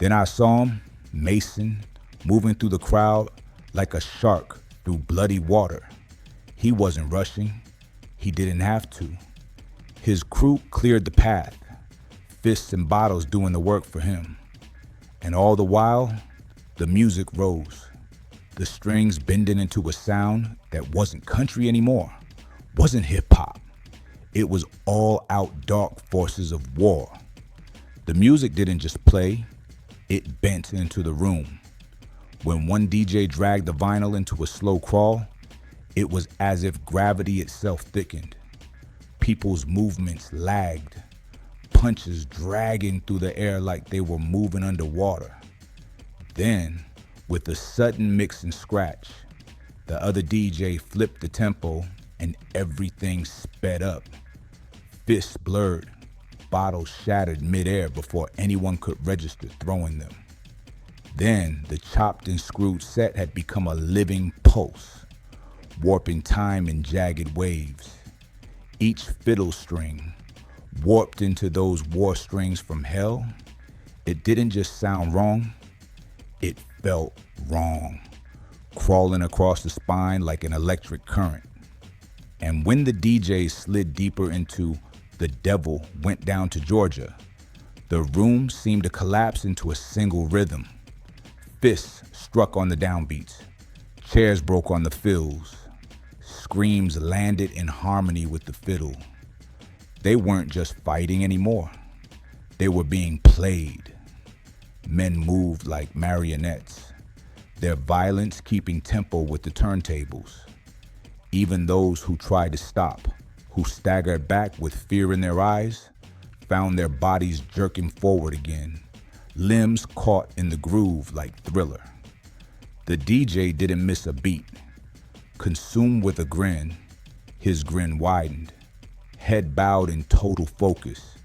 Then I saw him, Mason, moving through the crowd like a shark through bloody water. He wasn't rushing. He didn't have to. His crew cleared the path, fists and bottles doing the work for him. And all the while, the music rose, the strings bending into a sound that wasn't country anymore, wasn't hip-hop. It was all-out dark forces of war. The music didn't just play, it bent into the room. When one DJ dragged the vinyl into a slow crawl, it was as if gravity itself thickened. People's movements lagged, punches dragging through the air like they were moving underwater. Then, with a sudden mix and scratch, the other DJ flipped the tempo and everything sped up. Fists blurred, bottles shattered midair before anyone could register throwing them. Then the chopped and screwed set had become a living pulse, warping time in jagged waves. Each fiddle string, warped into those war strings from hell, it didn't just sound wrong, it felt wrong, crawling across the spine like an electric current. And when the DJ slid deeper into The Devil Went Down to Georgia, the room seemed to collapse into a single rhythm. Fists struck on the downbeats, chairs broke on the fills, screams landed in harmony with the fiddle. They weren't just fighting anymore. They were being played. Men moved like marionettes, their violence keeping tempo with the turntables. Even those who tried to stop, who staggered back with fear in their eyes, found their bodies jerking forward again, limbs caught in the groove like Thriller. The DJ didn't miss a beat. Consumed with a grin, his grin widened, head bowed in total focus,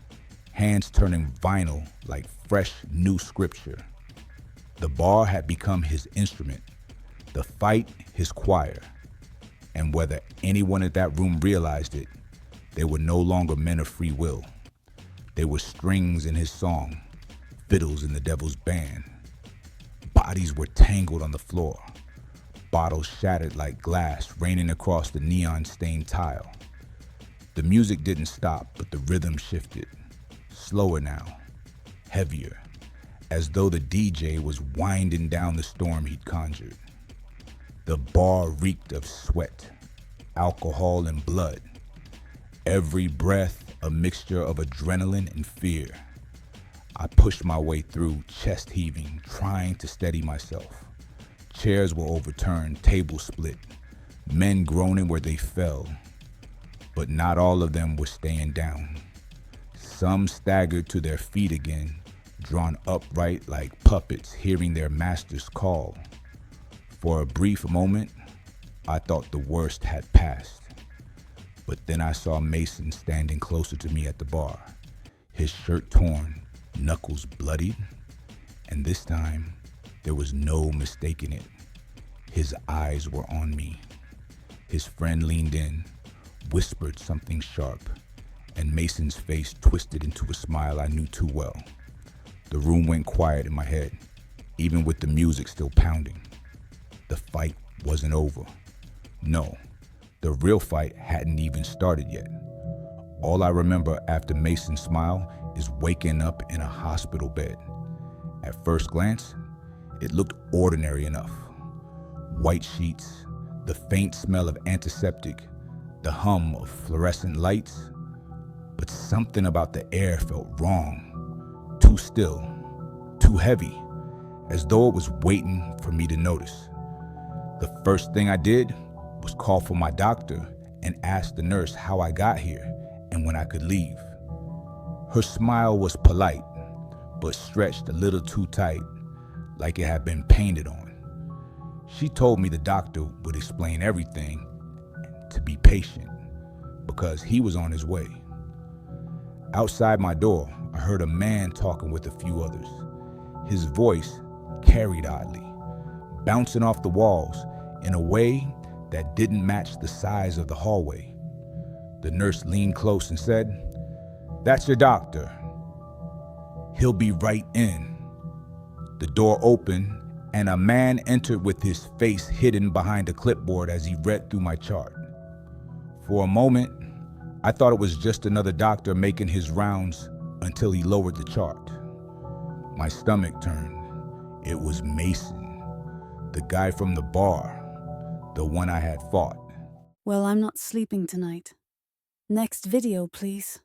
hands turning vinyl like fresh new scripture. The bar had become his instrument, the fight his choir. And whether anyone in that room realized it, they were no longer men of free will. They were strings in his song, fiddles in the devil's band. Bodies were tangled on the floor, bottles shattered like glass raining across the neon-stained tile. The music didn't stop, but the rhythm shifted, slower now, heavier, as though the DJ was winding down the storm he'd conjured. The bar reeked of sweat, alcohol, and blood. Every breath a mixture of adrenaline and fear. I pushed my way through, chest heaving, trying to steady myself. Chairs were overturned, tables split, men groaning where they fell. But not all of them were staying down. Some staggered to their feet again, drawn upright like puppets hearing their master's call. For a brief moment, I thought the worst had passed. But then I saw Mason standing closer to me at the bar, his shirt torn, knuckles bloodied, and this time there was no mistaking it. His eyes were on me. His friend leaned in, whispered something sharp, and Mason's face twisted into a smile I knew too well. The room went quiet in my head, even with the music still pounding. The fight wasn't over. No, the real fight hadn't even started yet. All I remember after Mason's smile is waking up in a hospital bed. At first glance, it looked ordinary enough. White sheets, the faint smell of antiseptic, the hum of fluorescent lights. But something about the air felt wrong, too still, too heavy, as though it was waiting for me to notice. The first thing I did was call for my doctor and ask the nurse how I got here and when I could leave. Her smile was polite, but stretched a little too tight, like it had been painted on. She told me the doctor would explain everything and to be patient, because he was on his way. Outside my door, I heard a man talking with a few others. His voice carried oddly, bouncing off the walls in a way that didn't match the size of the hallway. The nurse leaned close and said, "That's your doctor. He'll be right in." The door opened, and a man entered with his face hidden behind a clipboard as he read through my chart. For a moment, I thought it was just another doctor making his rounds until he lowered the chart. My stomach turned. It was Mason, the guy from the bar, the one I had fought. Well, I'm not sleeping tonight. Next video, please.